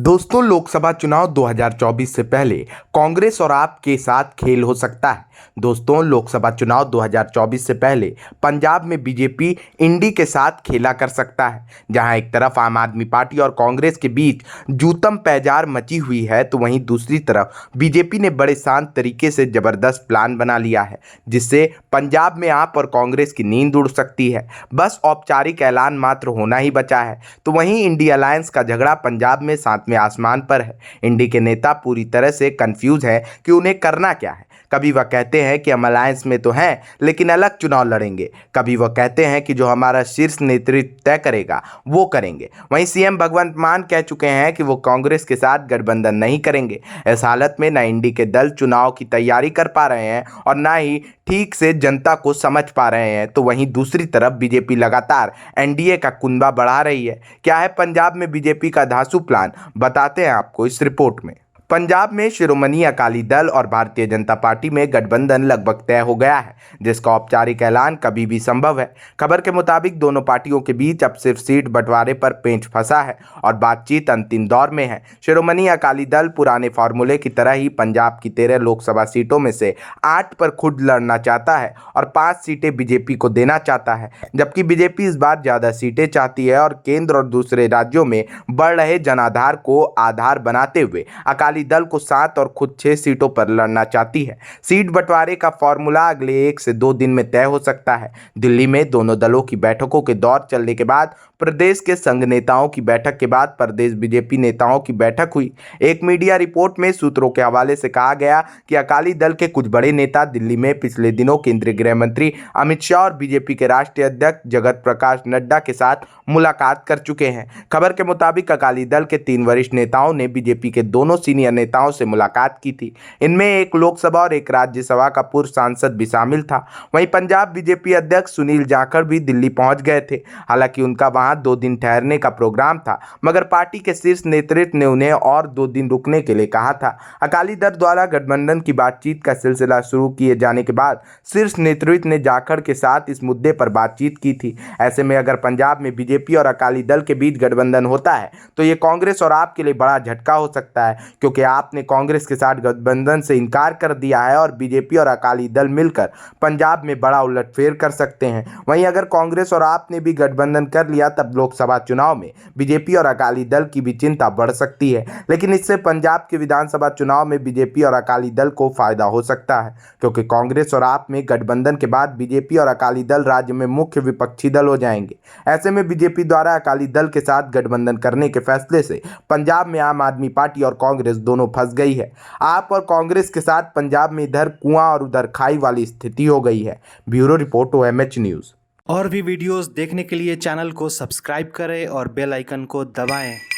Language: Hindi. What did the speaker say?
दोस्तों, लोकसभा चुनाव 2024 से पहले कांग्रेस और आप के साथ खेल हो सकता है। दोस्तों, लोकसभा चुनाव 2024 से पहले पंजाब में बीजेपी इंडी के साथ खेला कर सकता है। जहां एक तरफ आम आदमी पार्टी और कांग्रेस के बीच जूतम पैजार मची हुई है, तो वहीं दूसरी तरफ बीजेपी ने बड़े शांत तरीके से जबरदस्त प्लान बना लिया है, जिससे पंजाब में आप और कांग्रेस की नींद उड़ सकती है। बस औपचारिक ऐलान मात्र होना ही बचा है। तो वहीं इंडी अलायंस का झगड़ा पंजाब में में आसमान पर है। इंडी के नेता पूरी तरह से कंफ्यूज हैं कि उन्हें करना क्या है। कभी वह कहते हैं कि हम अलायंस में तो हैं, लेकिन अलग चुनाव लड़ेंगे। कभी वह कहते हैं कि जो हमारा शीर्ष नेतृत्व तय करेगा वो करेंगे। वहीं सीएम भगवंत मान कह चुके हैं कि वो कांग्रेस के साथ गठबंधन नहीं करेंगे। इस हालत में न इंडी के दल चुनाव की तैयारी कर पा रहे हैं और न ही ठीक से जनता को समझ पा रहे हैं। तो वहीं दूसरी तरफ बीजेपी लगातार एनडीए का कुंबा बढ़ा रही है। क्या है पंजाब में बीजेपी का धांसू प्लान, बताते हैं आपको इस रिपोर्ट में। पंजाब में शिरोमणि अकाली दल और भारतीय जनता पार्टी में गठबंधन लगभग तय हो गया है, जिसका औपचारिक ऐलान कभी भी संभव है। खबर के मुताबिक दोनों पार्टियों के बीच अब सिर्फ सीट बंटवारे पर पेंच फंसा है और बातचीत अंतिम दौर में है। शिरोमणि अकाली दल पुराने फॉर्मूले की तरह ही पंजाब की 13 लोकसभा सीटों में से 8 पर खुद लड़ना चाहता है और 5 सीटें बीजेपी को देना चाहता है, जबकि बीजेपी इस बार ज़्यादा सीटें चाहती है और केंद्र और दूसरे राज्यों में बढ़ रहे जनाधार को आधार बनाते हुए अकाली दल को 7 और खुद 6 सीटों पर लड़ना चाहती है। सीट बंटवारे का फॉर्मूला अगले 1 से 2 दिन में तय हो सकता है। दिल्ली में दोनों दलों की बैठकों के दौर चलने के बाद प्रदेश के संघ नेताओं की बैठक के बाद प्रदेश बीजेपी नेताओं की बैठक हुई। एक मीडिया रिपोर्ट में सूत्रों के हवाले से कहा गया कि अकाली दल के कुछ बड़े नेता दिल्ली में पिछले दिनों केंद्रीय गृह मंत्री अमित शाह और बीजेपी के राष्ट्रीय अध्यक्ष जगत प्रकाश नड्डा के साथ मुलाकात कर चुके हैं। खबर के मुताबिक अकाली दल के 3 वरिष्ठ नेताओं ने बीजेपी के दोनों सीनियर नेताओं से मुलाकात की थी। इनमें एक लोकसभा और एक राज्यसभा का पूर्व सांसद भी शामिल था। वहीं पंजाब बीजेपी अध्यक्ष सुनील जाखड़ भी दिल्ली पहुंच गए थे। हालांकि उनका वहां 2 दिन ठहरने का प्रोग्राम था, मगर पार्टी के शीर्ष नेतृत्व ने उन्हें और 2 दिन रुकने के लिए कहा था। अकाली दल द्वारा गठबंधन की बातचीत का सिलसिला शुरू किए जाने के बाद शीर्ष नेतृत्व ने जाखड़ के साथ इस मुद्दे पर बातचीत की थी। ऐसे में अगर पंजाब में बीजेपी और अकाली दल के बीच गठबंधन होता है तो ये कांग्रेस और आप के लिए बड़ा झटका हो सकता है, क्योंकि आपने कांग्रेस के साथ गठबंधन से इनकार कर दिया है और बीजेपी और अकाली दल मिलकर पंजाब में बड़ा उलटफेर कर सकते हैं। वहीं अगर कांग्रेस और आपने भी गठबंधन कर लिया तब लोकसभा चुनाव में बीजेपी और अकाली दल की भी चिंता बढ़ सकती है। लेकिन इससे पंजाब के विधानसभा चुनाव में बीजेपी और अकाली दल को फायदा हो सकता है, क्योंकि कांग्रेस और आप में गठबंधन के बाद बीजेपी और अकाली दल राज्य में मुख्य विपक्षी दल हो जाएंगे। ऐसे में बीजेपी द्वारा अकाली दल के साथ गठबंधन करने के फैसले से पंजाब में आम आदमी पार्टी और कांग्रेस दोनों फंस गई है। आप और कांग्रेस के साथ पंजाब में इधर कुआं और उधर खाई वाली स्थिति हो गई है। Bureau report OMH news. और भी वीडियोस देखने के लिए चैनल को सब्सक्राइब करें और बेल आइकन को दबाएं।